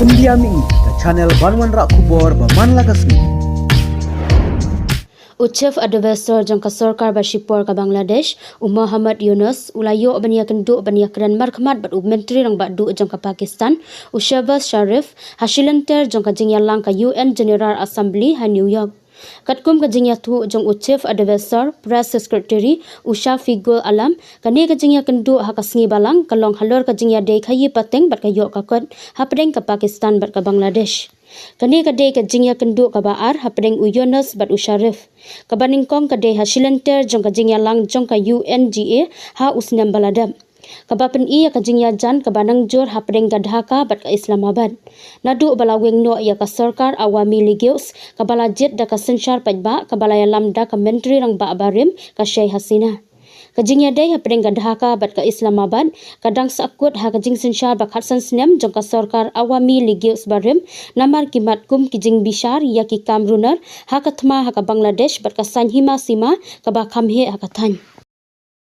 India mi ke channel Banwan Rak Kubor Baman Lagasmi. Uchef Advisor Jangka Sarkar Bashipor ka Bangladesh Muhammad Yunus ulayo bania kendu bania keren markhmat bat menteri rang badu jangka Pakistan Shehbaz Sharif hasilenter jangka jingyalang ka UN General Assembly ha New York. Katkum ka jingya tu jang Uchef Advisor Press Secretary Usha Figul Alam kani ka jingya kendu ha kasngi balang kalong halor ka jingya dei khayi pateng bat ka yok ka kot ha pedeng ka Pakistan bat ka Bangladesh. Kani kadai ka jingya kendu ka baar hapdeng Yunus bat Usharif. Kabaning kong kadai hasilenter jong ka jingya lang jong ka UNGA ha usnam baladam. Kabapen iya ka jingya jan kabanang jor hapdeng ka Dhaka bat ka Islamabad. Nadu balaweng no iya ka Sarkar Awami Ligius kabala jet da ka sensyar pajba kabala yalam da ka menteri rang ba barim ka Sheikh Hasina. Kajingya day hapdeng ka Dhaka bat ka Islamabad kadang sakut ha kajing sensyar bak hatsan snem jong ka Sarkar Awami Ligius barim namar kimat kum kijing bishar ya ki Kamrunar ha kathma ha ka Bangladesh bat ka Sanhima Sima ka ba khamhe ha ka Thany.